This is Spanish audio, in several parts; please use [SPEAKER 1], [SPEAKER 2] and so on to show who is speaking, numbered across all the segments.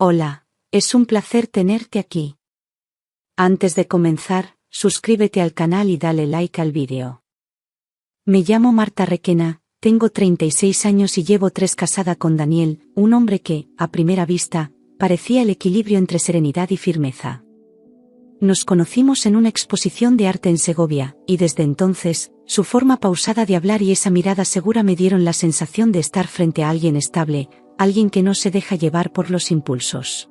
[SPEAKER 1] Hola, es un placer tenerte aquí. Antes de comenzar, suscríbete al canal y dale like al vídeo. Me llamo Marta Requena, tengo 36 años y llevo 3 casada con Daniel, un hombre que, a primera vista, parecía el equilibrio entre serenidad y firmeza. Nos conocimos en una exposición de arte en Segovia, y desde entonces, su forma pausada de hablar y esa mirada segura me dieron la sensación de estar frente a alguien estable, alguien que no se deja llevar por los impulsos.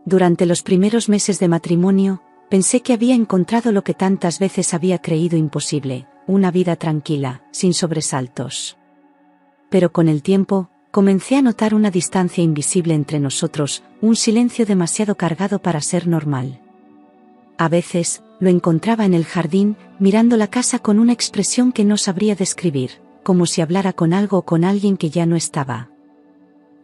[SPEAKER 1] Durante los primeros meses de matrimonio, pensé que había encontrado lo que tantas veces había creído imposible, una vida tranquila, sin sobresaltos. Pero con el tiempo, comencé a notar una distancia invisible entre nosotros, un silencio demasiado cargado para ser normal. A veces, lo encontraba en el jardín, mirando la casa con una expresión que no sabría describir, como si hablara con algo o con alguien que ya no estaba.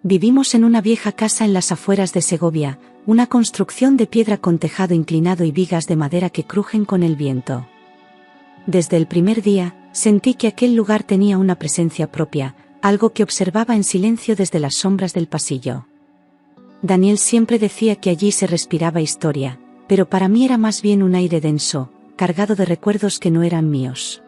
[SPEAKER 1] Vivimos en una vieja casa en las afueras de Segovia, una construcción de piedra con tejado inclinado y vigas de madera que crujen con el viento. Desde el primer día, sentí que aquel lugar tenía una presencia propia, algo que observaba en silencio desde las sombras del pasillo. Daniel siempre decía que allí se respiraba historia, pero para mí era más bien un aire denso, cargado de recuerdos que no eran míos.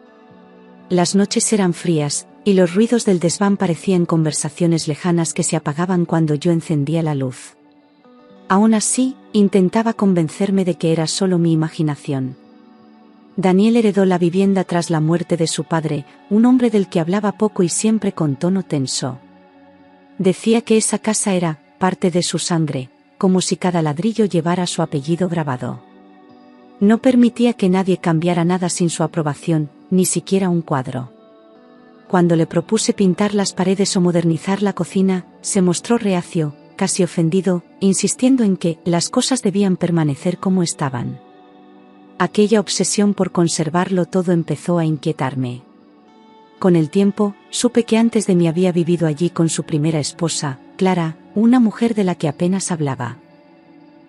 [SPEAKER 1] Las noches eran frías, y los ruidos del desván parecían conversaciones lejanas que se apagaban cuando yo encendía la luz. Aún así, intentaba convencerme de que era solo mi imaginación. Daniel heredó la vivienda tras la muerte de su padre, un hombre del que hablaba poco y siempre con tono tenso. Decía que esa casa era parte de su sangre, como si cada ladrillo llevara su apellido grabado. No permitía que nadie cambiara nada sin su aprobación, ni siquiera un cuadro. Cuando le propuse pintar las paredes o modernizar la cocina, se mostró reacio, casi ofendido, insistiendo en que las cosas debían permanecer como estaban. Aquella obsesión por conservarlo todo empezó a inquietarme. Con el tiempo, supe que antes de mí había vivido allí con su primera esposa, Clara, una mujer de la que apenas hablaba.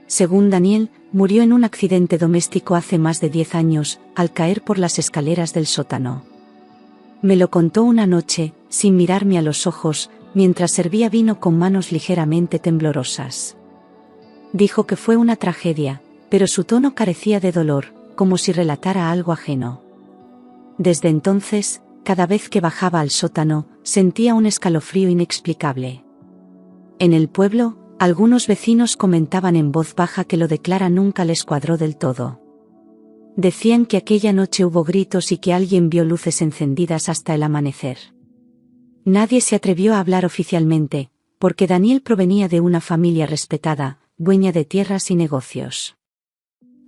[SPEAKER 1] Según Daniel, murió en un accidente doméstico hace más de 10 años, al caer por las escaleras del sótano. Me lo contó una noche, sin mirarme a los ojos, mientras servía vino con manos ligeramente temblorosas. Dijo que fue una tragedia, pero su tono carecía de dolor, como si relatara algo ajeno. Desde entonces, cada vez que bajaba al sótano, sentía un escalofrío inexplicable. En el pueblo, algunos vecinos comentaban en voz baja que lo de Clara nunca les cuadró del todo. Decían que aquella noche hubo gritos y que alguien vio luces encendidas hasta el amanecer. Nadie se atrevió a hablar oficialmente, porque Daniel provenía de una familia respetada, dueña de tierras y negocios.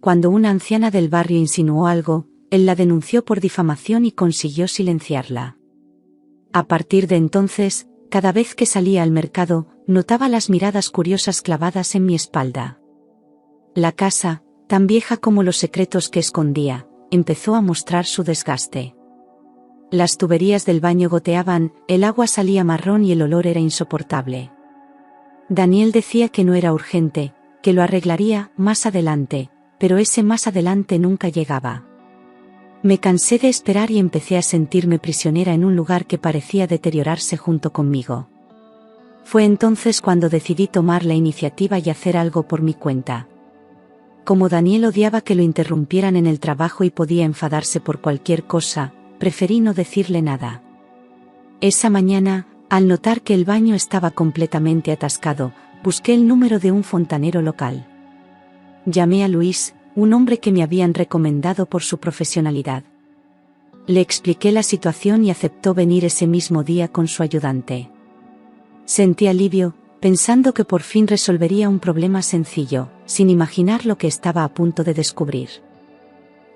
[SPEAKER 1] Cuando una anciana del barrio insinuó algo, él la denunció por difamación y consiguió silenciarla. A partir de entonces, cada vez que salía al mercado, notaba las miradas curiosas clavadas en mi espalda. La casa, tan vieja como los secretos que escondía, empezó a mostrar su desgaste. Las tuberías del baño goteaban, el agua salía marrón y el olor era insoportable. Daniel decía que no era urgente, que lo arreglaría más adelante, pero ese más adelante nunca llegaba. Me cansé de esperar y empecé a sentirme prisionera en un lugar que parecía deteriorarse junto conmigo. Fue entonces cuando decidí tomar la iniciativa y hacer algo por mi cuenta. Como Daniel odiaba que lo interrumpieran en el trabajo y podía enfadarse por cualquier cosa, preferí no decirle nada. Esa mañana, al notar que el baño estaba completamente atascado, busqué el número de un fontanero local. Llamé a Luis, un hombre que me habían recomendado por su profesionalidad. Le expliqué la situación y aceptó venir ese mismo día con su ayudante. Sentí alivio, pensando que por fin resolvería un problema sencillo, sin imaginar lo que estaba a punto de descubrir.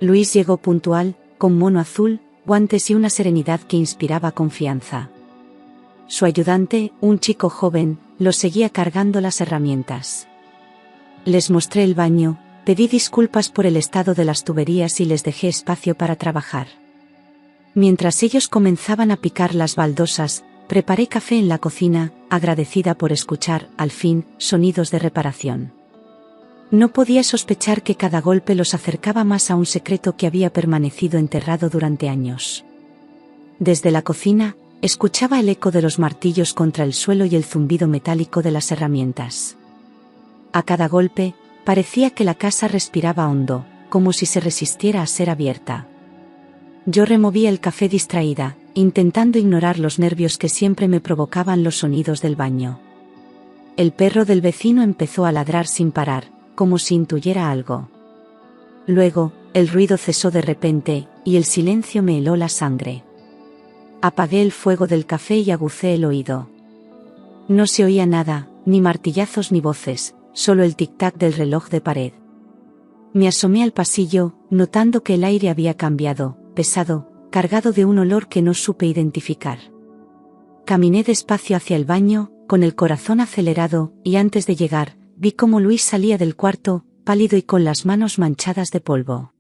[SPEAKER 1] Luis llegó puntual, con mono azul, guantes y una serenidad que inspiraba confianza. Su ayudante, un chico joven, lo seguía cargando las herramientas. Les mostré el baño, pedí disculpas por el estado de las tuberías y les dejé espacio para trabajar. Mientras ellos comenzaban a picar las baldosas, preparé café en la cocina, agradecida por escuchar, al fin, sonidos de reparación. No podía sospechar que cada golpe los acercaba más a un secreto que había permanecido enterrado durante años. Desde la cocina, escuchaba el eco de los martillos contra el suelo y el zumbido metálico de las herramientas. A cada golpe, parecía que la casa respiraba hondo, como si se resistiera a ser abierta. Yo removía el café distraída, intentando ignorar los nervios que siempre me provocaban los sonidos del baño. El perro del vecino empezó a ladrar sin parar, como si intuyera algo. Luego, el ruido cesó de repente, y el silencio me heló la sangre. Apagué el fuego del café y agucé el oído. No se oía nada, ni martillazos ni voces, solo el tic-tac del reloj de pared. Me asomé al pasillo, notando que el aire había cambiado, pesado, cargado de un olor que no supe identificar. Caminé despacio hacia el baño, con el corazón acelerado, y antes de llegar, vi cómo Luis salía del cuarto, pálido y con las manos manchadas de polvo.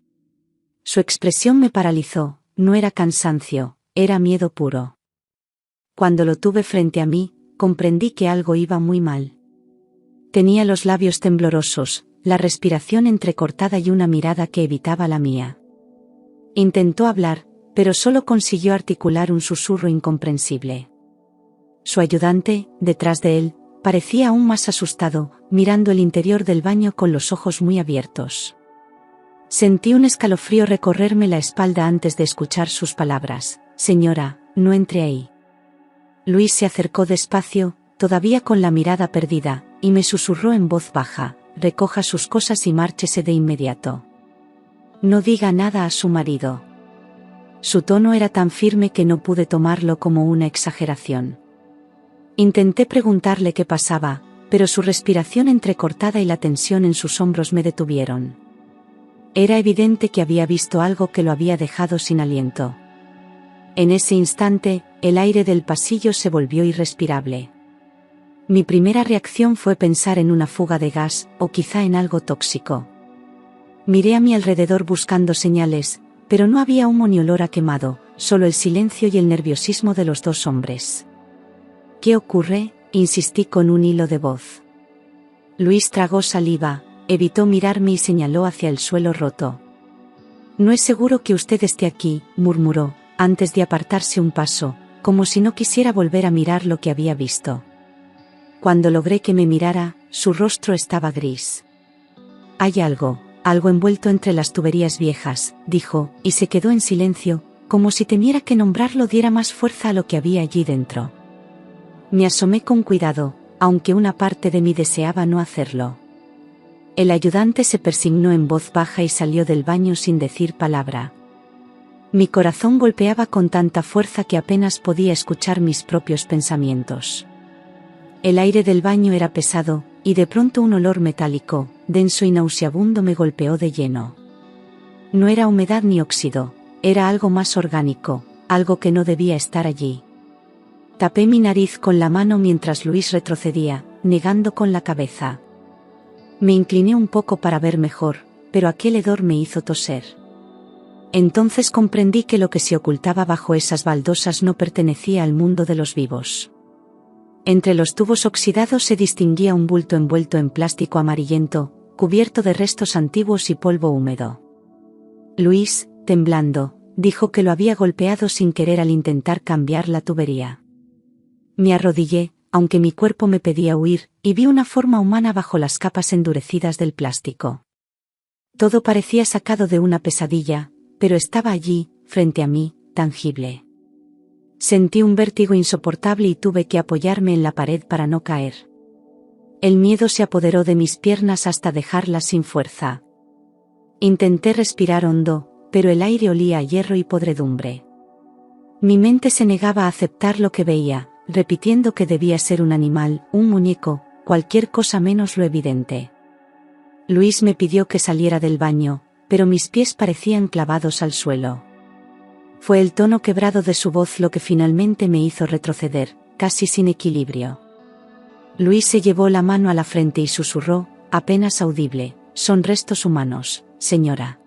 [SPEAKER 1] Su expresión me paralizó, no era cansancio, era miedo puro. Cuando lo tuve frente a mí, comprendí que algo iba muy mal. Tenía los labios temblorosos, la respiración entrecortada y una mirada que evitaba la mía. Intentó hablar, pero solo consiguió articular un susurro incomprensible. Su ayudante, detrás de él, parecía aún más asustado, mirando el interior del baño con los ojos muy abiertos. Sentí un escalofrío recorrerme la espalda antes de escuchar sus palabras: «Señora, no entre ahí». Luis se acercó despacio, todavía con la mirada perdida, y me susurró en voz baja: «Recoja sus cosas y márchese de inmediato. No diga nada a su marido». Su tono era tan firme que no pude tomarlo como una exageración. Intenté preguntarle qué pasaba, pero su respiración entrecortada y la tensión en sus hombros me detuvieron. Era evidente que había visto algo que lo había dejado sin aliento. En ese instante, el aire del pasillo se volvió irrespirable. Mi primera reacción fue pensar en una fuga de gas, o quizá en algo tóxico. Miré a mi alrededor buscando señales, pero no había humo ni olor a quemado, solo el silencio y el nerviosismo de los dos hombres. «¿Qué ocurre?», insistí con un hilo de voz. Luis tragó saliva, evitó mirarme y señaló hacia el suelo roto. «No es seguro que usted esté aquí», murmuró, antes de apartarse un paso, como si no quisiera volver a mirar lo que había visto. Cuando logré que me mirara, su rostro estaba gris. «Hay algo envuelto entre las tuberías viejas», dijo, y se quedó en silencio, como si temiera que nombrarlo diera más fuerza a lo que había allí dentro. Me asomé con cuidado, aunque una parte de mí deseaba no hacerlo. El ayudante se persignó en voz baja y salió del baño sin decir palabra. Mi corazón golpeaba con tanta fuerza que apenas podía escuchar mis propios pensamientos. El aire del baño era pesado, y de pronto un olor metálico, denso y nauseabundo me golpeó de lleno. No era humedad ni óxido, era algo más orgánico, algo que no debía estar allí. Tapé mi nariz con la mano mientras Luis retrocedía, negando con la cabeza. Me incliné un poco para ver mejor, pero aquel hedor me hizo toser. Entonces comprendí que lo que se ocultaba bajo esas baldosas no pertenecía al mundo de los vivos. Entre los tubos oxidados se distinguía un bulto envuelto en plástico amarillento, cubierto de restos antiguos y polvo húmedo. Luis, temblando, dijo que lo había golpeado sin querer al intentar cambiar la tubería. Me arrodillé, aunque mi cuerpo me pedía huir, y vi una forma humana bajo las capas endurecidas del plástico. Todo parecía sacado de una pesadilla, pero estaba allí, frente a mí, tangible. Sentí un vértigo insoportable y tuve que apoyarme en la pared para no caer. El miedo se apoderó de mis piernas hasta dejarlas sin fuerza. Intenté respirar hondo, pero el aire olía a hierro y podredumbre. Mi mente se negaba a aceptar lo que veía, repitiendo que debía ser un animal, un muñeco, cualquier cosa menos lo evidente. Luis me pidió que saliera del baño, pero mis pies parecían clavados al suelo. Fue el tono quebrado de su voz lo que finalmente me hizo retroceder, casi sin equilibrio. Luis se llevó la mano a la frente y susurró, apenas audible: «Son restos humanos, señora».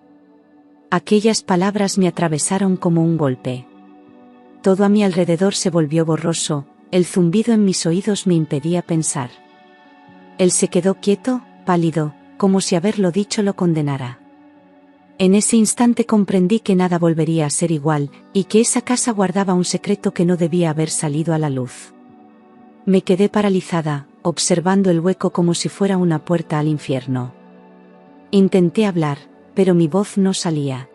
[SPEAKER 1] Aquellas palabras me atravesaron como un golpe. Todo a mi alrededor se volvió borroso, el zumbido en mis oídos me impedía pensar. Él se quedó quieto, pálido, como si haberlo dicho lo condenara. En ese instante comprendí que nada volvería a ser igual, y que esa casa guardaba un secreto que no debía haber salido a la luz. Me quedé paralizada, observando el hueco como si fuera una puerta al infierno. Intenté hablar, pero mi voz no salía.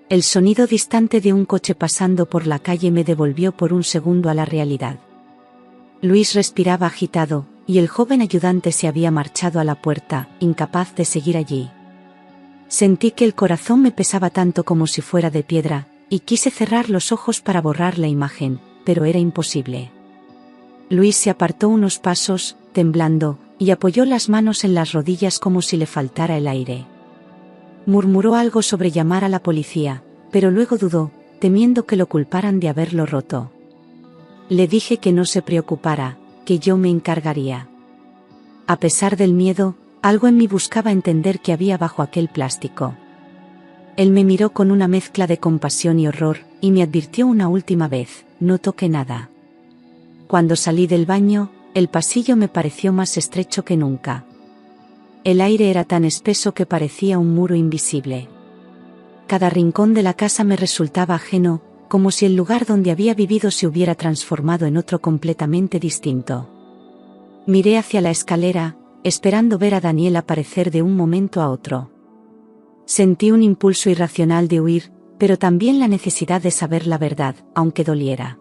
[SPEAKER 1] El sonido distante de un coche pasando por la calle me devolvió por un segundo a la realidad. Luis respiraba agitado, y el joven ayudante se había marchado a la puerta, incapaz de seguir allí. Sentí que el corazón me pesaba tanto como si fuera de piedra, y quise cerrar los ojos para borrar la imagen, pero era imposible. Luis se apartó unos pasos, temblando, y apoyó las manos en las rodillas como si le faltara el aire. Murmuró algo sobre llamar a la policía, pero luego dudó, temiendo que lo culparan de haberlo roto. Le dije que no se preocupara, que yo me encargaría. A pesar del miedo, algo en mí buscaba entender qué había bajo aquel plástico. Él me miró con una mezcla de compasión y horror, y me advirtió una última vez: no toque nada. Cuando salí del baño, el pasillo me pareció más estrecho que nunca. El aire era tan espeso que parecía un muro invisible. Cada rincón de la casa me resultaba ajeno, como si el lugar donde había vivido se hubiera transformado en otro completamente distinto. Miré hacia la escalera, esperando ver a Daniel aparecer de un momento a otro. Sentí un impulso irracional de huir, pero también la necesidad de saber la verdad, aunque doliera.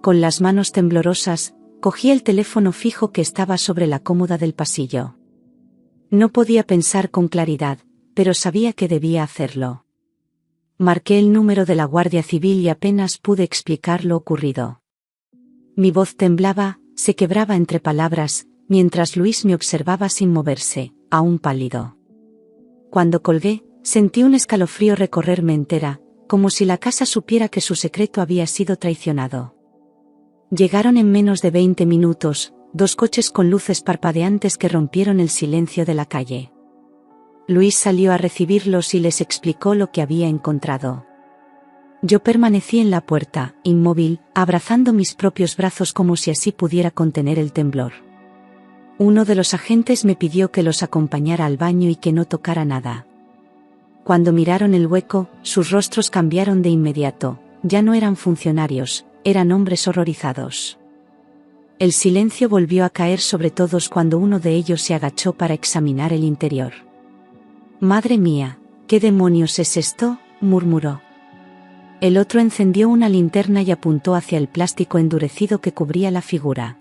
[SPEAKER 1] Con las manos temblorosas, cogí el teléfono fijo que estaba sobre la cómoda del pasillo. No podía pensar con claridad, pero sabía que debía hacerlo. Marqué el número de la Guardia Civil y apenas pude explicar lo ocurrido. Mi voz temblaba, se quebraba entre palabras, mientras Luis me observaba sin moverse, aún pálido. Cuando colgué, sentí un escalofrío recorrerme entera, como si la casa supiera que su secreto había sido traicionado. Llegaron en menos de 20 minutos, 2 coches con luces parpadeantes que rompieron el silencio de la calle. Luis salió a recibirlos y les explicó lo que había encontrado. Yo permanecí en la puerta, inmóvil, abrazando mis propios brazos como si así pudiera contener el temblor. Uno de los agentes me pidió que los acompañara al baño y que no tocara nada. Cuando miraron el hueco, sus rostros cambiaron de inmediato. Ya no eran funcionarios, eran hombres horrorizados. El silencio volvió a caer sobre todos cuando uno de ellos se agachó para examinar el interior. «Madre mía, ¿qué demonios es esto?», murmuró. El otro encendió una linterna y apuntó hacia el plástico endurecido que cubría la figura.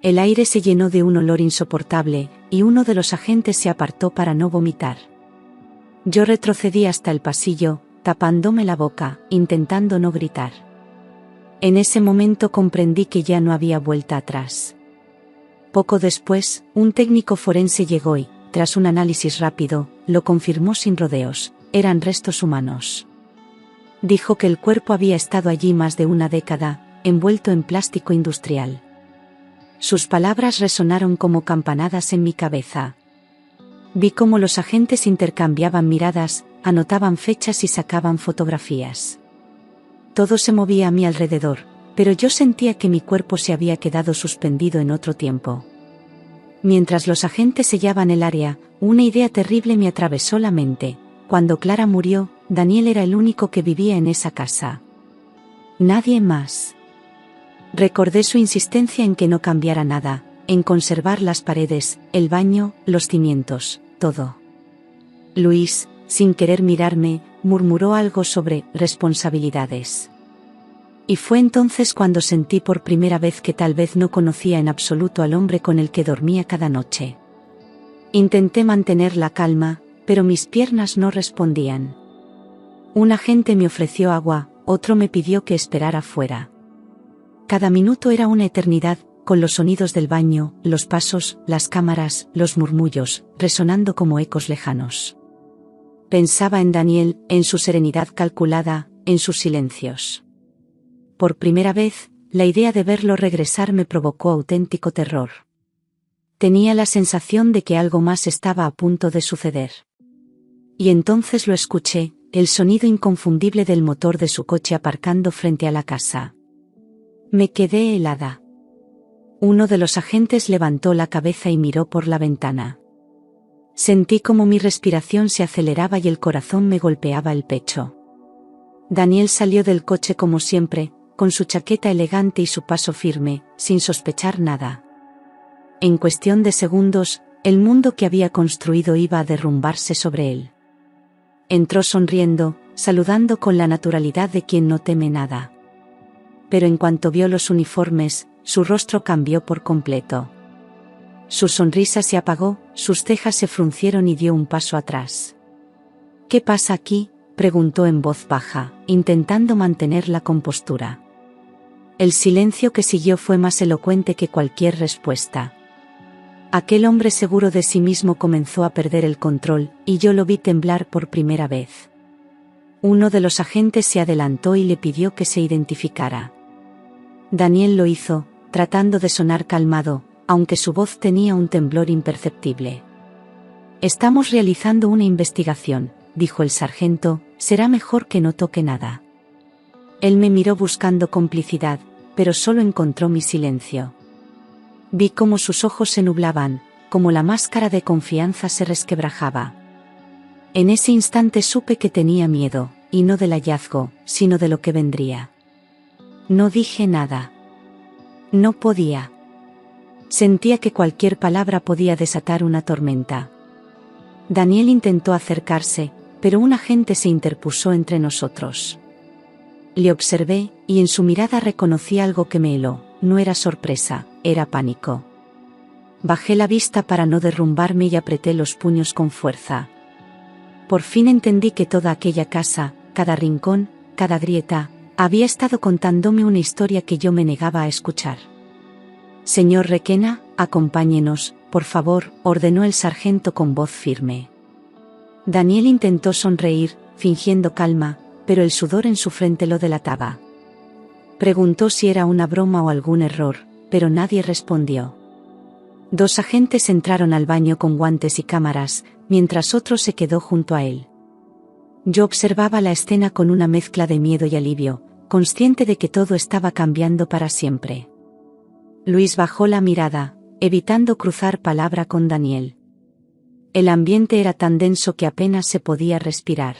[SPEAKER 1] El aire se llenó de un olor insoportable, y uno de los agentes se apartó para no vomitar. Yo retrocedí hasta el pasillo, tapándome la boca, intentando no gritar. En ese momento comprendí que ya no había vuelta atrás. Poco después, un técnico forense llegó y, tras un análisis rápido, lo confirmó sin rodeos: eran restos humanos. Dijo que el cuerpo había estado allí más de una década, envuelto en plástico industrial. Sus palabras resonaron como campanadas en mi cabeza. Vi cómo los agentes intercambiaban miradas, anotaban fechas y sacaban fotografías. Todo se movía a mi alrededor, pero yo sentía que mi cuerpo se había quedado suspendido en otro tiempo. Mientras los agentes sellaban el área, una idea terrible me atravesó la mente: cuando Clara murió, Daniel era el único que vivía en esa casa. Nadie más. Recordé su insistencia en que no cambiara nada, en conservar las paredes, el baño, los cimientos, todo. Luis, sin querer mirarme, murmuró algo sobre responsabilidades. Y fue entonces cuando sentí por primera vez que tal vez no conocía en absoluto al hombre con el que dormía cada noche. Intenté mantener la calma, pero mis piernas no respondían. Un agente me ofreció agua, otro me pidió que esperara fuera. Cada minuto era una eternidad, con los sonidos del baño, los pasos, las cámaras, los murmullos, resonando como ecos lejanos. Pensaba en Daniel, en su serenidad calculada, en sus silencios. Por primera vez, la idea de verlo regresar me provocó auténtico terror. Tenía la sensación de que algo más estaba a punto de suceder. Y entonces lo escuché, el sonido inconfundible del motor de su coche aparcando frente a la casa. Me quedé helada. Uno de los agentes levantó la cabeza y miró por la ventana. Sentí como mi respiración se aceleraba y el corazón me golpeaba el pecho. Daniel salió del coche como siempre, con su chaqueta elegante y su paso firme, sin sospechar nada. En cuestión de segundos, el mundo que había construido iba a derrumbarse sobre él. Entró sonriendo, saludando con la naturalidad de quien no teme nada. Pero en cuanto vio los uniformes, su rostro cambió por completo. Su sonrisa se apagó, sus cejas se fruncieron y dio un paso atrás. «¿Qué pasa aquí?», preguntó en voz baja, intentando mantener la compostura. El silencio que siguió fue más elocuente que cualquier respuesta. Aquel hombre seguro de sí mismo comenzó a perder el control, y yo lo vi temblar por primera vez. Uno de los agentes se adelantó y le pidió que se identificara. Daniel lo hizo, tratando de sonar calmado, aunque su voz tenía un temblor imperceptible. «Estamos realizando una investigación», dijo el sargento, «será mejor que no toque nada». Él me miró buscando complicidad, pero solo encontró mi silencio. Vi cómo sus ojos se nublaban, cómo la máscara de confianza se resquebrajaba. En ese instante supe que tenía miedo, y no del hallazgo, sino de lo que vendría. No dije nada. No podía. Sentía que cualquier palabra podía desatar una tormenta. Daniel intentó acercarse, pero un agente se interpuso entre nosotros. Le observé, y en su mirada reconocí algo que me heló. No era sorpresa, era pánico. Bajé la vista para no derrumbarme y apreté los puños con fuerza. Por fin entendí que toda aquella casa, cada rincón, cada grieta, había estado contándome una historia que yo me negaba a escuchar. «Señor Requena, acompáñenos, por favor», ordenó el sargento con voz firme. Daniel intentó sonreír, fingiendo calma, pero el sudor en su frente lo delataba. Preguntó si era una broma o algún error, pero nadie respondió. 2 agentes entraron al baño con guantes y cámaras, mientras otro se quedó junto a él. Yo observaba la escena con una mezcla de miedo y alivio, consciente de que todo estaba cambiando para siempre. Luis bajó la mirada, evitando cruzar palabra con Daniel. El ambiente era tan denso que apenas se podía respirar.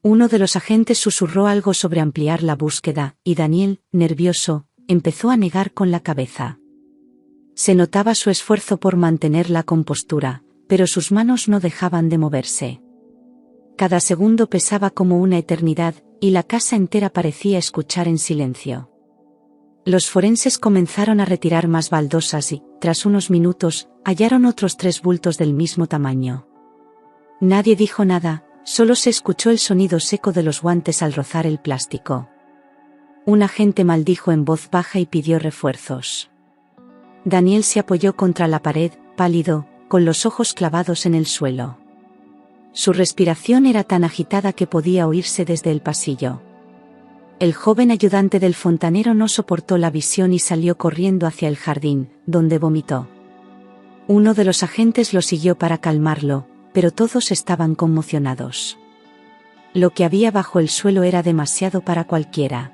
[SPEAKER 1] Uno de los agentes susurró algo sobre ampliar la búsqueda, y Daniel, nervioso, empezó a negar con la cabeza. Se notaba su esfuerzo por mantener la compostura, pero sus manos no dejaban de moverse. Cada segundo pesaba como una eternidad, y la casa entera parecía escuchar en silencio. Los forenses comenzaron a retirar más baldosas y, tras unos minutos, hallaron otros 3 bultos del mismo tamaño. Nadie dijo nada. Solo se escuchó el sonido seco de los guantes al rozar el plástico. Un agente maldijo en voz baja y pidió refuerzos. Daniel se apoyó contra la pared, pálido, con los ojos clavados en el suelo. Su respiración era tan agitada que podía oírse desde el pasillo. El joven ayudante del fontanero no soportó la visión y salió corriendo hacia el jardín, donde vomitó. Uno de los agentes lo siguió para calmarlo, pero todos estaban conmocionados. Lo que había bajo el suelo era demasiado para cualquiera.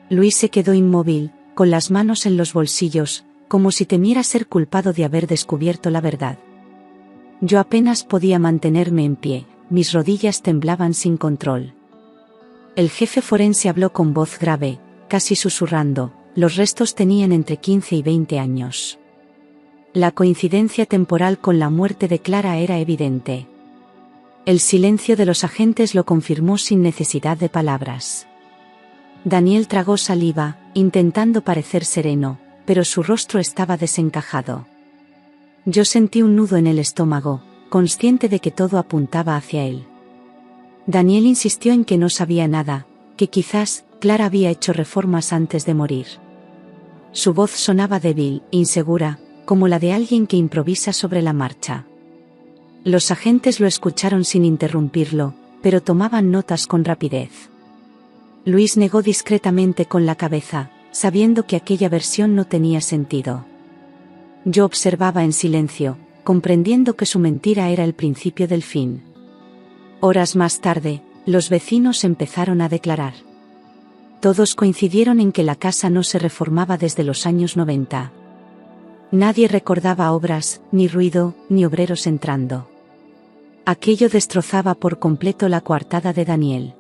[SPEAKER 1] Luis se quedó inmóvil, con las manos en los bolsillos, como si temiera ser culpado de haber descubierto la verdad. Yo apenas podía mantenerme en pie, mis rodillas temblaban sin control. El jefe forense habló con voz grave, casi susurrando, los restos tenían entre 15 y 20 años. La coincidencia temporal con la muerte de Clara era evidente. El silencio de los agentes lo confirmó sin necesidad de palabras. Daniel tragó saliva, intentando parecer sereno, pero su rostro estaba desencajado. Yo sentí un nudo en el estómago, consciente de que todo apuntaba hacia él. Daniel insistió en que no sabía nada, que quizás Clara había hecho reformas antes de morir. Su voz sonaba débil, insegura, como la de alguien que improvisa sobre la marcha. Los agentes lo escucharon sin interrumpirlo, pero tomaban notas con rapidez. Luis negó discretamente con la cabeza, sabiendo que aquella versión no tenía sentido. Yo observaba en silencio, comprendiendo que su mentira era el principio del fin. Horas más tarde, los vecinos empezaron a declarar. Todos coincidieron en que la casa no se reformaba desde los años 90. Nadie recordaba obras, ni ruido, ni obreros entrando. Aquello destrozaba por completo la coartada de Daniel.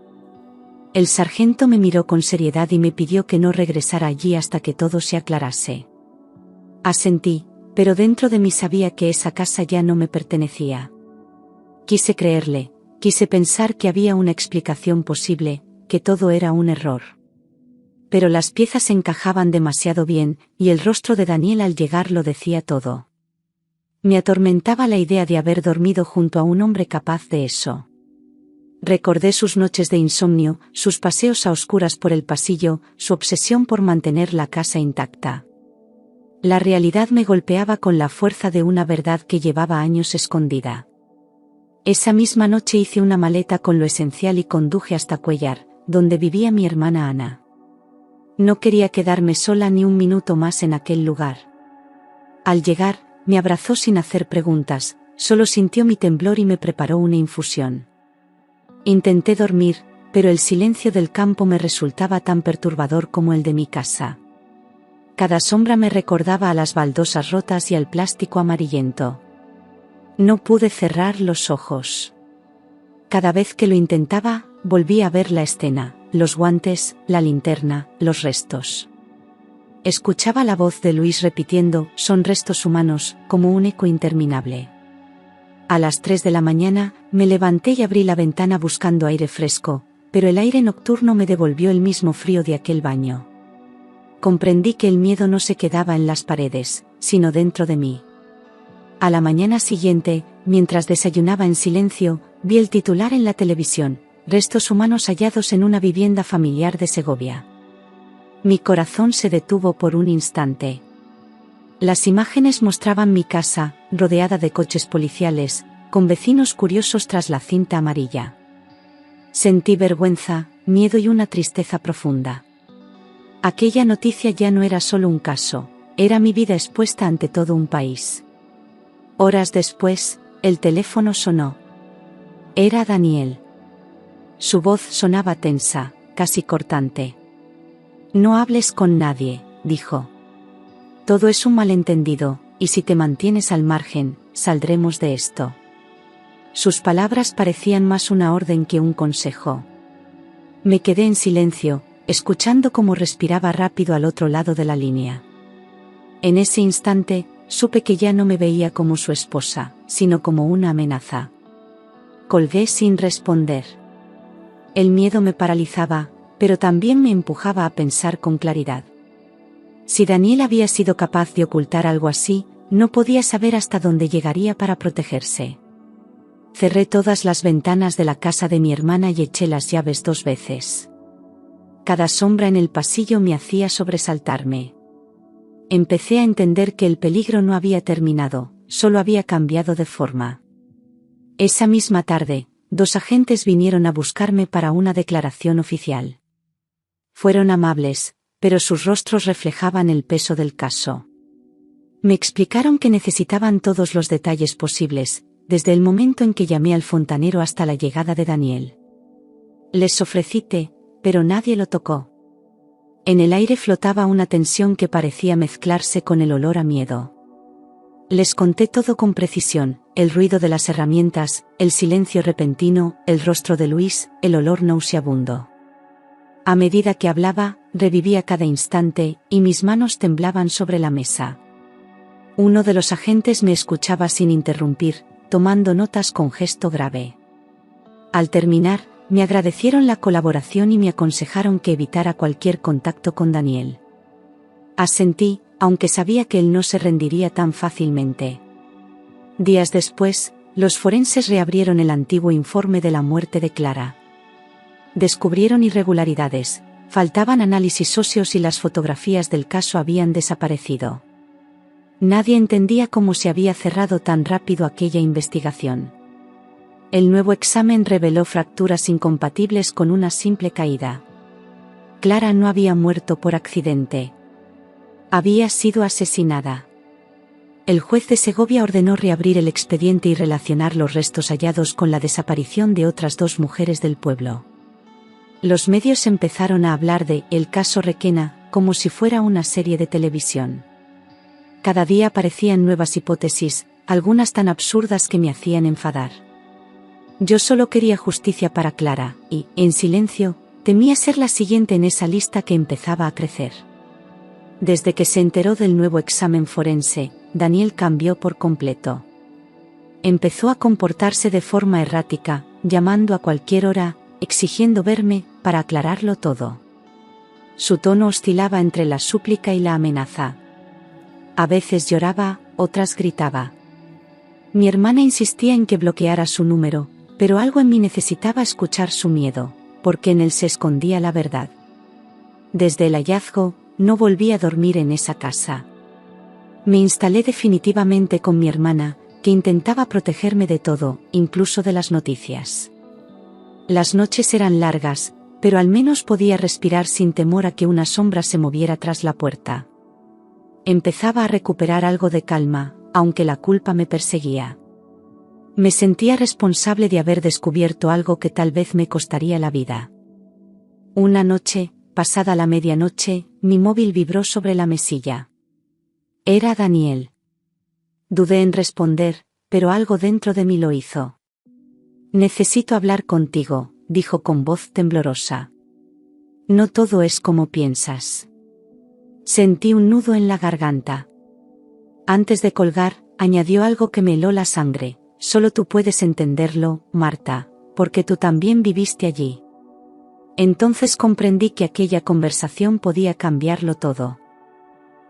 [SPEAKER 1] El sargento me miró con seriedad y me pidió que no regresara allí hasta que todo se aclarase. Asentí, Pero dentro de mí sabía que esa casa ya no me pertenecía. Quise creerle, quise pensar que había una explicación posible, que todo era un error. Pero las piezas encajaban demasiado bien, y el rostro de Daniel al llegar lo decía todo. Me atormentaba la idea de haber dormido junto a un hombre capaz de eso. Recordé sus noches de insomnio, sus paseos a oscuras por el pasillo, su obsesión por mantener la casa intacta. La realidad me golpeaba con la fuerza de una verdad que llevaba años escondida. Esa misma noche hice una maleta con lo esencial y conduje hasta Cuéllar, donde vivía mi hermana Ana. No quería quedarme sola ni un minuto más en aquel lugar. Al llegar, me abrazó sin hacer preguntas, solo sintió mi temblor y me preparó una infusión. Intenté dormir, pero el silencio del campo me resultaba tan perturbador como el de mi casa. Cada sombra me recordaba a las baldosas rotas y al plástico amarillento. No pude cerrar los ojos. Cada vez que lo intentaba, volví a ver la escena, los guantes, la linterna, los restos. Escuchaba la voz de Luis repitiendo, son restos humanos, como un eco interminable. A las 3 de la mañana, me levanté y abrí la ventana buscando aire fresco, pero el aire nocturno me devolvió el mismo frío de aquel baño. Comprendí que el miedo no se quedaba en las paredes, sino dentro de mí. A la mañana siguiente, mientras desayunaba en silencio, vi el titular en la televisión, restos humanos hallados en una vivienda familiar de Segovia. Mi corazón se detuvo por un instante. Las imágenes mostraban mi casa, rodeada de coches policiales, con vecinos curiosos tras la cinta amarilla. Sentí vergüenza, miedo y una tristeza profunda. Aquella noticia ya no era solo un caso, era mi vida expuesta ante todo un país. Horas después, el teléfono sonó. Era Daniel. Su voz sonaba tensa, casi cortante. No hables con nadie, dijo. Todo es un malentendido, y si te mantienes al margen, saldremos de esto. Sus palabras parecían más una orden que un consejo. Me quedé en silencio, escuchando cómo respiraba rápido al otro lado de la línea. En ese instante, supe que ya no me veía como su esposa, sino como una amenaza. Colgué sin responder. El miedo me paralizaba, pero también me empujaba a pensar con claridad. Si Daniel había sido capaz de ocultar algo así, no podía saber hasta dónde llegaría para protegerse. Cerré todas las ventanas de la casa de mi hermana y eché las llaves 2 veces. Cada sombra en el pasillo me hacía sobresaltarme. Empecé a entender que el peligro no había terminado, solo había cambiado de forma. Esa misma tarde, 2 agentes vinieron a buscarme para una declaración oficial. Fueron amables, pero sus rostros reflejaban el peso del caso. Me explicaron que necesitaban todos los detalles posibles, desde el momento en que llamé al fontanero hasta la llegada de Daniel. Les ofrecí té, pero nadie lo tocó. En el aire flotaba una tensión que parecía mezclarse con el olor a miedo. Les conté todo con precisión, el ruido de las herramientas, el silencio repentino, el rostro de Luis, el olor nauseabundo. A medida que hablaba, revivía cada instante, y mis manos temblaban sobre la mesa. Uno de los agentes me escuchaba sin interrumpir, tomando notas con gesto grave. Al terminar, me agradecieron la colaboración y me aconsejaron que evitara cualquier contacto con Daniel. Asentí, aunque sabía que él no se rendiría tan fácilmente. Días después, los forenses reabrieron el antiguo informe de la muerte de Clara. Descubrieron irregularidades, faltaban análisis óseos y las fotografías del caso habían desaparecido. Nadie entendía cómo se había cerrado tan rápido aquella investigación. El nuevo examen reveló fracturas incompatibles con una simple caída. Clara no había muerto por accidente. Había sido asesinada. El juez de Segovia ordenó reabrir el expediente y relacionar los restos hallados con la desaparición de otras 2 mujeres del pueblo. Los medios empezaron a hablar de el caso Requena, como si fuera una serie de televisión. Cada día aparecían nuevas hipótesis, algunas tan absurdas que me hacían enfadar. Yo solo quería justicia para Clara, y, en silencio, temía ser la siguiente en esa lista que empezaba a crecer. Desde que se enteró del nuevo examen forense, Daniel cambió por completo. Empezó a comportarse de forma errática, llamando a cualquier hora, exigiendo verme, para aclararlo todo. Su tono oscilaba entre la súplica y la amenaza. A veces lloraba, otras gritaba. Mi hermana insistía en que bloqueara su número, pero algo en mí necesitaba escuchar su miedo, porque en él se escondía la verdad. Desde el hallazgo, no volví a dormir en esa casa. Me instalé definitivamente con mi hermana, que intentaba protegerme de todo, incluso de las noticias. Las noches eran largas, pero al menos podía respirar sin temor a que una sombra se moviera tras la puerta. Empezaba a recuperar algo de calma, aunque la culpa me perseguía. Me sentía responsable de haber descubierto algo que tal vez me costaría la vida. Una noche, pasada la medianoche, mi móvil vibró sobre la mesilla. Era Daniel. Dudé en responder, pero algo dentro de mí lo hizo. Necesito hablar contigo, dijo con voz temblorosa. No todo es como piensas. Sentí un nudo en la garganta. Antes de colgar, añadió algo que me heló la sangre. Solo tú puedes entenderlo, Marta, porque tú también viviste allí. Entonces comprendí que aquella conversación podía cambiarlo todo.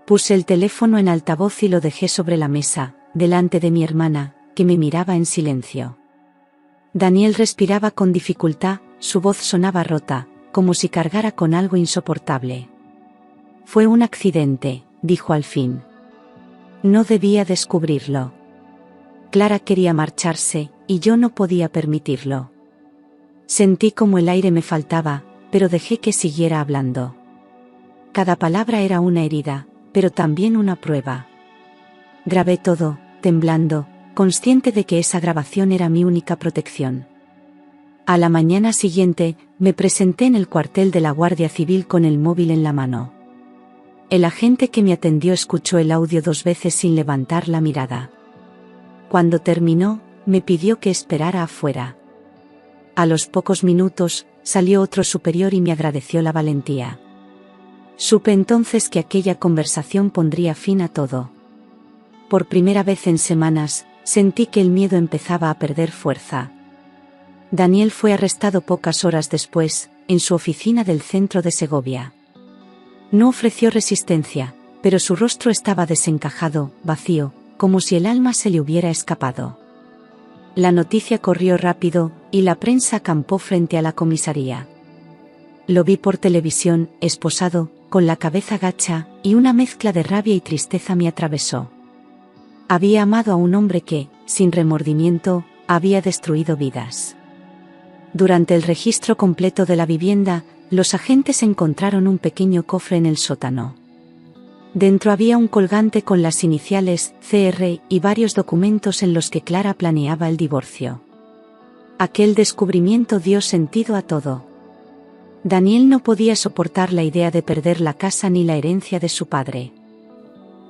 [SPEAKER 1] Puse el teléfono en altavoz y lo dejé sobre la mesa, delante de mi hermana, que me miraba en silencio. Daniel respiraba con dificultad, su voz sonaba rota, como si cargara con algo insoportable. Fue un accidente, dijo al fin. No debía descubrirlo. Clara quería marcharse, y yo no podía permitirlo. Sentí como el aire me faltaba, pero dejé que siguiera hablando. Cada palabra era una herida, pero también una prueba. Grabé todo, temblando, consciente de que esa grabación era mi única protección. A la mañana siguiente, me presenté en el cuartel de la Guardia Civil con el móvil en la mano. El agente que me atendió escuchó el audio 2 veces sin levantar la mirada. Cuando terminó, me pidió que esperara afuera. A los pocos minutos, salió otro superior y me agradeció la valentía. Supe entonces que aquella conversación pondría fin a todo. Por primera vez en semanas, sentí que el miedo empezaba a perder fuerza. Daniel fue arrestado pocas horas después, en su oficina del centro de Segovia. No ofreció resistencia, pero su rostro estaba desencajado, vacío, como si el alma se le hubiera escapado. La noticia corrió rápido, y la prensa acampó frente a la comisaría. Lo vi por televisión, esposado, con la cabeza gacha, y una mezcla de rabia y tristeza me atravesó. Había amado a un hombre que, sin remordimiento, había destruido vidas. Durante el registro completo de la vivienda, los agentes encontraron un pequeño cofre en el sótano. Dentro había un colgante con las iniciales CR y varios documentos en los que Clara planeaba el divorcio. Aquel descubrimiento dio sentido a todo. Daniel no podía soportar la idea de perder la casa ni la herencia de su padre.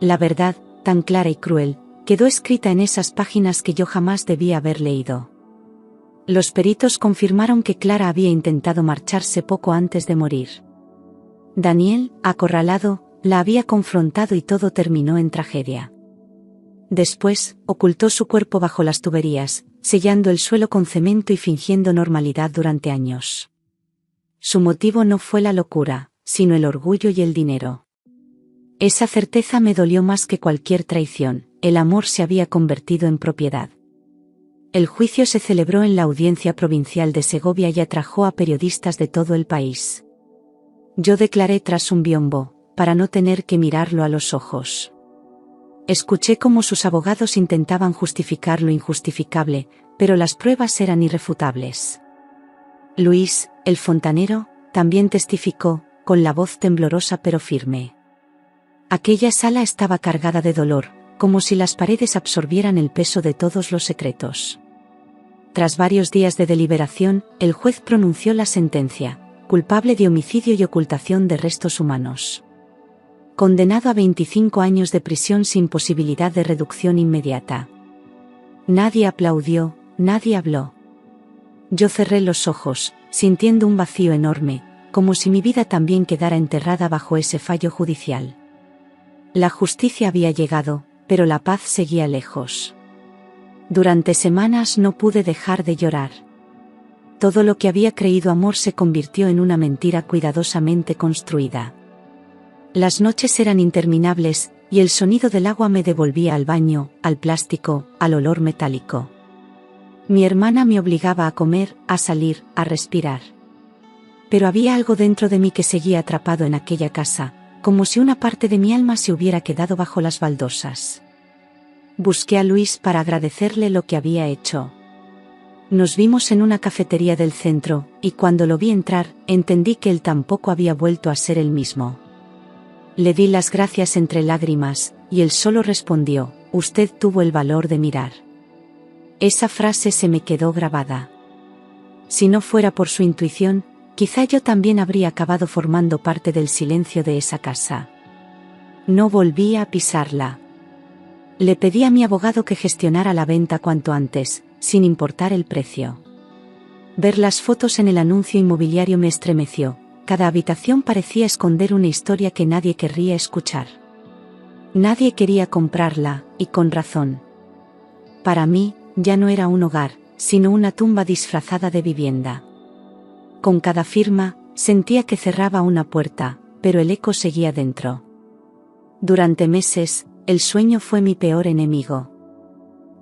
[SPEAKER 1] La verdad, tan clara y cruel, quedó escrita en esas páginas que yo jamás debía haber leído. Los peritos confirmaron que Clara había intentado marcharse poco antes de morir. Daniel, acorralado, la había confrontado y todo terminó en tragedia. Después, ocultó su cuerpo bajo las tuberías, sellando el suelo con cemento y fingiendo normalidad durante años. Su motivo no fue la locura, sino el orgullo y el dinero. Esa certeza me dolió más que cualquier traición, el amor se había convertido en propiedad. El juicio se celebró en la Audiencia Provincial de Segovia y atrajo a periodistas de todo el país. Yo declaré tras un biombo, para no tener que mirarlo a los ojos. Escuché cómo sus abogados intentaban justificar lo injustificable, pero las pruebas eran irrefutables. Luis, el fontanero, también testificó, con la voz temblorosa pero firme. Aquella sala estaba cargada de dolor, como si las paredes absorbieran el peso de todos los secretos. Tras varios días de deliberación, el juez pronunció la sentencia, culpable de homicidio y ocultación de restos humanos. Condenado a 25 años de prisión sin posibilidad de reducción inmediata. Nadie aplaudió, nadie habló. Yo cerré los ojos, sintiendo un vacío enorme, como si mi vida también quedara enterrada bajo ese fallo judicial. La justicia había llegado, pero la paz seguía lejos. Durante semanas no pude dejar de llorar. Todo lo que había creído amor se convirtió en una mentira cuidadosamente construida. Las noches eran interminables, y el sonido del agua me devolvía al baño, al plástico, al olor metálico. Mi hermana me obligaba a comer, a salir, a respirar. Pero había algo dentro de mí que seguía atrapado en aquella casa, como si una parte de mi alma se hubiera quedado bajo las baldosas. Busqué a Luis para agradecerle lo que había hecho. Nos vimos en una cafetería del centro, y cuando lo vi entrar, entendí que él tampoco había vuelto a ser el mismo. Le di las gracias entre lágrimas, y él solo respondió: «Usted tuvo el valor de mirar». Esa frase se me quedó grabada. Si no fuera por su intuición, quizá yo también habría acabado formando parte del silencio de esa casa. No volví a pisarla. Le pedí a mi abogado que gestionara la venta cuanto antes, sin importar el precio. Ver las fotos en el anuncio inmobiliario me estremeció. Cada habitación parecía esconder una historia que nadie querría escuchar. Nadie quería comprarla, y con razón. Para mí, ya no era un hogar, sino una tumba disfrazada de vivienda. Con cada firma, sentía que cerraba una puerta, pero el eco seguía dentro. Durante meses, el sueño fue mi peor enemigo.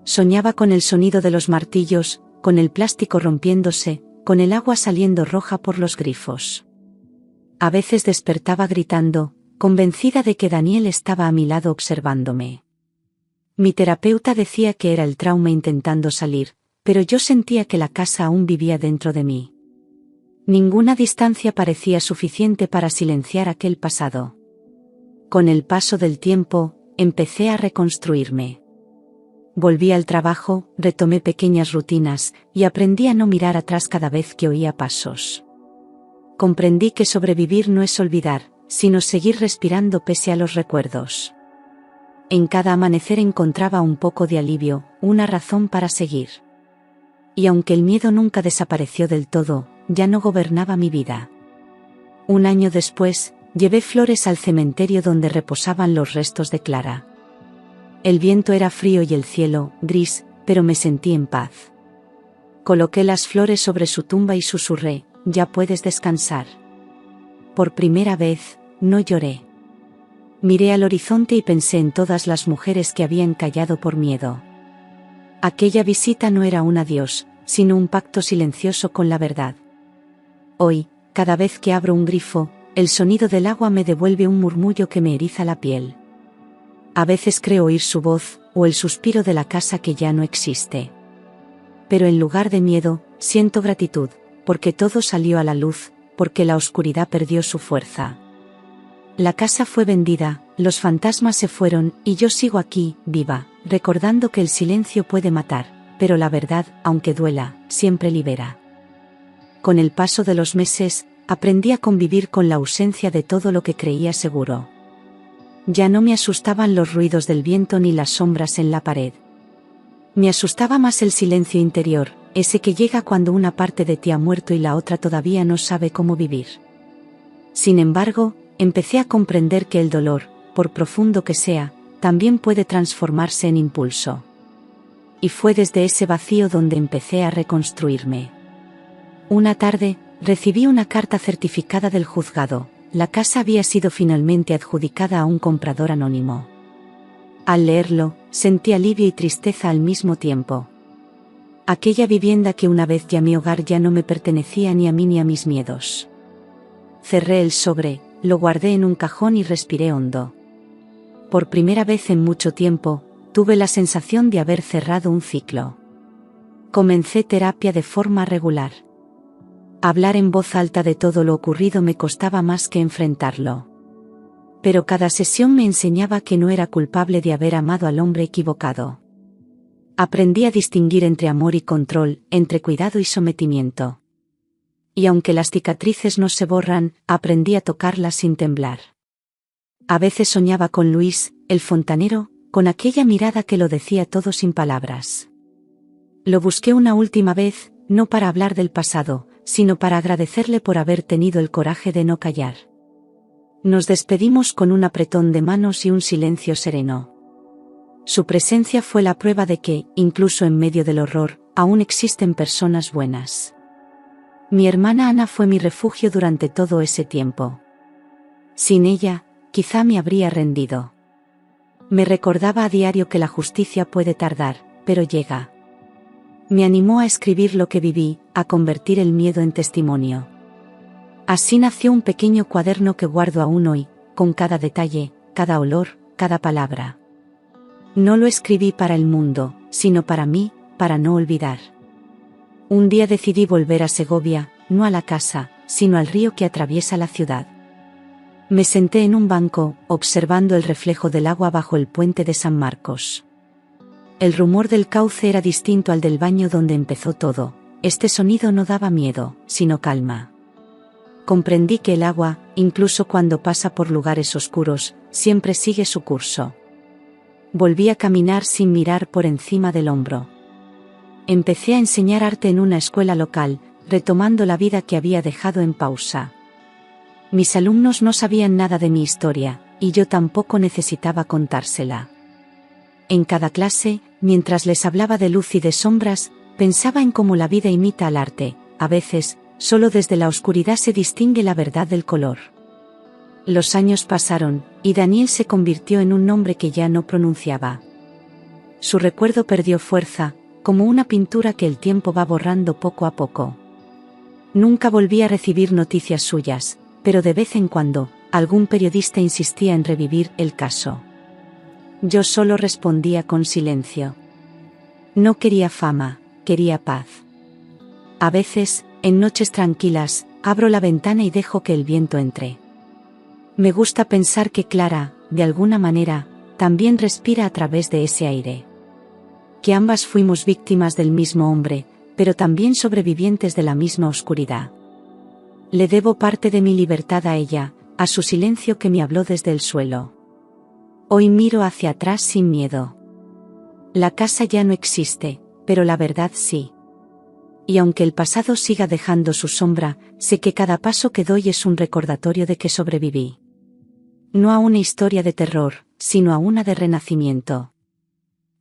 [SPEAKER 1] Soñaba con el sonido de los martillos, con el plástico rompiéndose, con el agua saliendo roja por los grifos. A veces despertaba gritando, convencida de que Daniel estaba a mi lado observándome. Mi terapeuta decía que era el trauma intentando salir, pero yo sentía que la casa aún vivía dentro de mí. Ninguna distancia parecía suficiente para silenciar aquel pasado. Con el paso del tiempo, empecé a reconstruirme. Volví al trabajo, retomé pequeñas rutinas, y aprendí a no mirar atrás cada vez que oía pasos. Comprendí que sobrevivir no es olvidar, sino seguir respirando pese a los recuerdos. En cada amanecer encontraba un poco de alivio, una razón para seguir. Y aunque el miedo nunca desapareció del todo, ya no gobernaba mi vida. Un año después, llevé flores al cementerio donde reposaban los restos de Clara. El viento era frío y el cielo, gris, pero me sentí en paz. Coloqué las flores sobre su tumba y susurré: «Ya puedes descansar». Por primera vez, no lloré. Miré al horizonte y pensé en todas las mujeres que habían callado por miedo. Aquella visita no era un adiós, sino un pacto silencioso con la verdad. Hoy, cada vez que abro un grifo, el sonido del agua me devuelve un murmullo que me eriza la piel. A veces creo oír su voz, o el suspiro de la casa que ya no existe. Pero en lugar de miedo, siento gratitud, porque todo salió a la luz, porque la oscuridad perdió su fuerza. La casa fue vendida, los fantasmas se fueron, y yo sigo aquí, viva, recordando que el silencio puede matar, pero la verdad, aunque duela, siempre libera. Con el paso de los meses, aprendí a convivir con la ausencia de todo lo que creía seguro. Ya no me asustaban los ruidos del viento ni las sombras en la pared. Me asustaba más el silencio interior, ese que llega cuando una parte de ti ha muerto y la otra todavía no sabe cómo vivir. Sin embargo, empecé a comprender que el dolor, por profundo que sea, también puede transformarse en impulso. Y fue desde ese vacío donde empecé a reconstruirme. Una tarde, recibí una carta certificada del juzgado. La casa había sido finalmente adjudicada a un comprador anónimo. Al leerlo, sentí alivio y tristeza al mismo tiempo. Aquella vivienda que una vez llamé hogar ya no me pertenecía ni a mí ni a mis miedos. Cerré el sobre, lo guardé en un cajón y respiré hondo. Por primera vez en mucho tiempo, tuve la sensación de haber cerrado un ciclo. Comencé terapia de forma regular. Hablar en voz alta de todo lo ocurrido me costaba más que enfrentarlo. Pero cada sesión me enseñaba que no era culpable de haber amado al hombre equivocado. Aprendí a distinguir entre amor y control, entre cuidado y sometimiento. Y aunque las cicatrices no se borran, aprendí a tocarlas sin temblar. A veces soñaba con Luis, el fontanero, con aquella mirada que lo decía todo sin palabras. Lo busqué una última vez, no para hablar del pasado, sino para agradecerle por haber tenido el coraje de no callar. Nos despedimos con un apretón de manos y un silencio sereno. Su presencia fue la prueba de que, incluso en medio del horror, aún existen personas buenas. Mi hermana Ana fue mi refugio durante todo ese tiempo. Sin ella, quizá me habría rendido. Me recordaba a diario que la justicia puede tardar, pero llega. Me animó a escribir lo que viví, a convertir el miedo en testimonio. Así nació un pequeño cuaderno que guardo aún hoy, con cada detalle, cada olor, cada palabra. No lo escribí para el mundo, sino para mí, para no olvidar. Un día decidí volver a Segovia, no a la casa, sino al río que atraviesa la ciudad. Me senté en un banco, observando el reflejo del agua bajo el puente de San Marcos. El rumor del cauce era distinto al del baño donde empezó todo. Este sonido no daba miedo, sino calma. Comprendí que el agua, incluso cuando pasa por lugares oscuros, siempre sigue su curso. Volví a caminar sin mirar por encima del hombro. Empecé a enseñar arte en una escuela local, retomando la vida que había dejado en pausa. Mis alumnos no sabían nada de mi historia, y yo tampoco necesitaba contársela. En cada clase, mientras les hablaba de luz y de sombras, pensaba en cómo la vida imita al arte. A veces, solo desde la oscuridad se distingue la verdad del color. Los años pasaron, y Daniel se convirtió en un nombre que ya no pronunciaba. Su recuerdo perdió fuerza, como una pintura que el tiempo va borrando poco a poco. Nunca volví a recibir noticias suyas, pero de vez en cuando, algún periodista insistía en revivir el caso. Yo solo respondía con silencio. No quería fama, quería paz. A veces, en noches tranquilas, abro la ventana y dejo que el viento entre. Me gusta pensar que Clara, de alguna manera, también respira a través de ese aire. Que ambas fuimos víctimas del mismo hombre, pero también sobrevivientes de la misma oscuridad. Le debo parte de mi libertad a ella, a su silencio que me habló desde el suelo. Hoy miro hacia atrás sin miedo. La casa ya no existe, pero la verdad sí. Y aunque el pasado siga dejando su sombra, sé que cada paso que doy es un recordatorio de que sobreviví. No a una historia de terror, sino a una de renacimiento.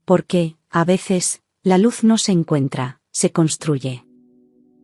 [SPEAKER 1] Porque, a veces, la luz no se encuentra, se construye.